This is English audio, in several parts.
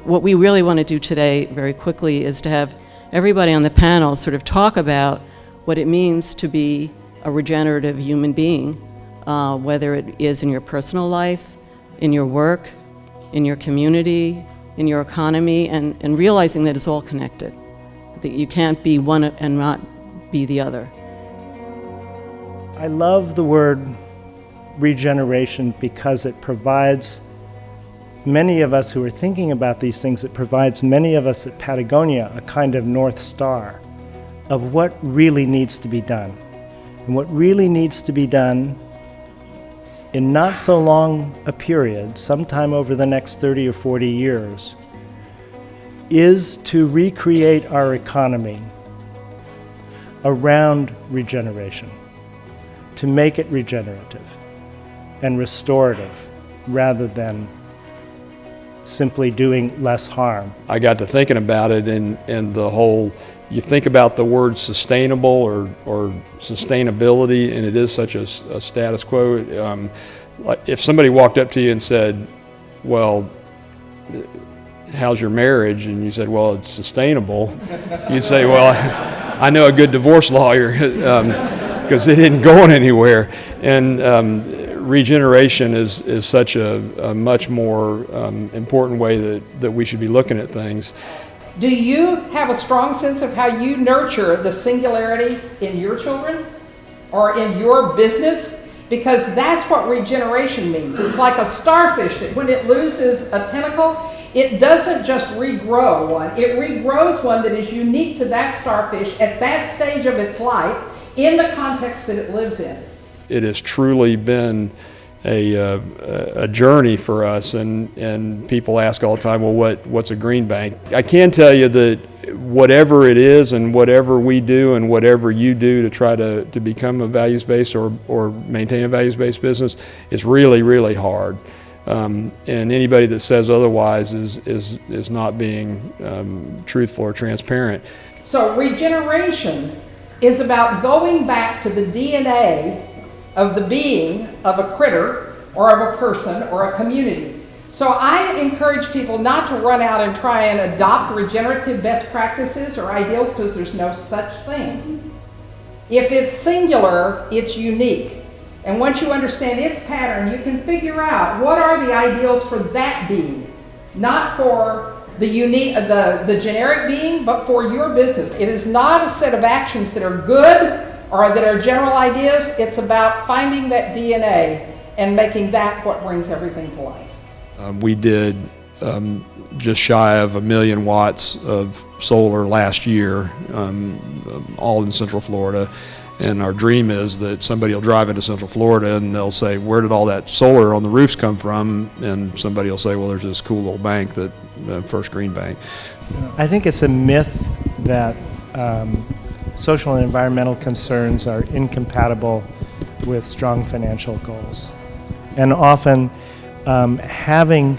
what we really want to do today, very quickly, is to have everybody on the panel sort of talk about what it means to be a regenerative human being, whether it is in your personal life, in your work, in your community, in your economy, and realizing that it's all connected, that you can't be one and not be the other. I love the word regeneration because it provides many of us who are thinking about these things, it provides many of us at Patagonia a kind of North Star of what really needs to be done. And what really needs to be done in not so long a period, sometime over the next 30 or 40 years, is to recreate our economy around regeneration, to make it regenerative and restorative rather than simply doing less harm. I got to thinking about it, and the whole, you think about the word sustainable or sustainability, and it is such a status quo. Like if somebody walked up to you and said, well, how's your marriage? And you said, well, it's sustainable. You'd say, well, I know a good divorce lawyer, because it isn't going anywhere. And regeneration is such a much more important way that we should be looking at things. Do you have a strong sense of how you nurture the singularity in your children or in your business? Because that's what regeneration means. It's like a starfish that when it loses a tentacle, it doesn't just regrow one, it regrows one that is unique to that starfish at that stage of its life in the context that it lives in. It has truly been a journey for us, and people ask all the time, well, what's a green bank? I can tell you that whatever it is and whatever we do and whatever you do to try to become a values-based or maintain a values-based business is really, really hard. And anybody that says otherwise is not being truthful or transparent. So regeneration is about going back to the DNA of the being of a critter or of a person or a community. So I encourage people not to run out and try and adopt regenerative best practices or ideals, because there's no such thing. If it's singular, it's unique. And once you understand its pattern, you can figure out what are the ideals for that being, not for the unique, the generic being, but for your business. It is not a set of actions that are good or that are general ideas. It's about finding that DNA and making that what brings everything to life. We did just shy of 1 million watts of solar last year, all in Central Florida. And our dream is that somebody will drive into Central Florida and they'll say, where did all that solar on the roofs come from? And somebody will say, well, there's this cool little bank, that First Green Bank. I think it's a myth that social and environmental concerns are incompatible with strong financial goals. And often having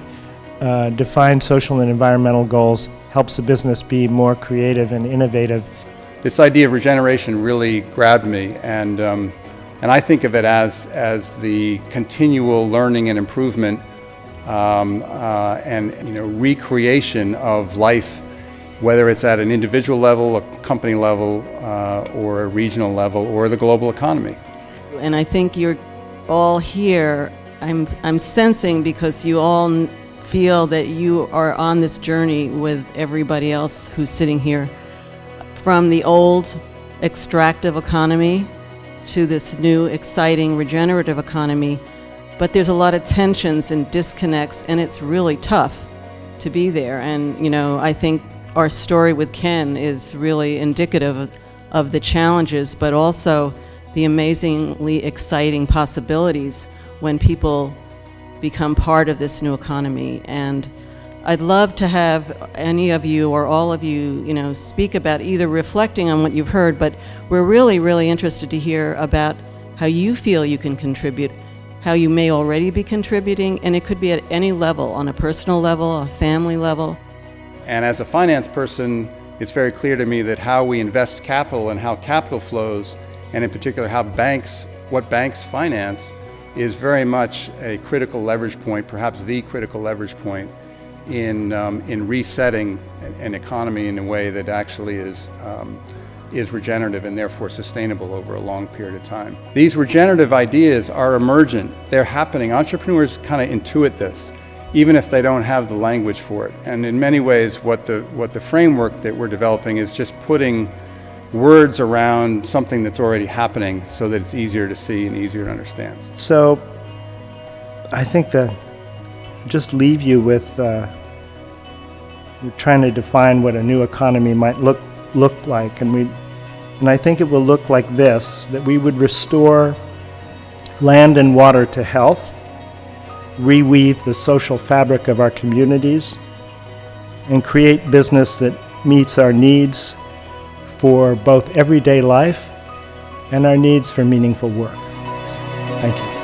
defined social and environmental goals helps a business be more creative and innovative. This idea of regeneration really grabbed me, and I think of it as the continual learning and improvement and recreation of life, whether it's at an individual level, a company level, or a regional level, or the global economy. And I think you're all here, I'm sensing, because you all feel that you are on this journey with everybody else who's sitting here, from the old extractive economy to this new exciting regenerative economy. But there's a lot of tensions and disconnects, and it's really tough to be there. And I think our story with Ken is really indicative of the challenges, but also the amazingly exciting possibilities when people become part of this new economy. And I'd love to have any of you or all of you, speak about either reflecting on what you've heard, but we're really, really interested to hear about how you feel you can contribute, how you may already be contributing, and it could be at any level, on a personal level, a family level. And as a finance person, it's very clear to me that how we invest capital and how capital flows, and in particular what banks finance, is very much a critical leverage point, perhaps the critical leverage point in resetting an economy in a way that actually is regenerative and therefore sustainable over a long period of time. These regenerative ideas are emergent. They're happening. Entrepreneurs kind of intuit this, even if they don't have the language for it. And in many ways, what the framework that we're developing is just putting words around something that's already happening so that it's easier to see and easier to understand. So I think that just leave you with trying to define what a new economy might look like, and I think it will look like this: that we would restore land and water to health, reweave the social fabric of our communities, and create business that meets our needs for both everyday life and our needs for meaningful work. Thank you.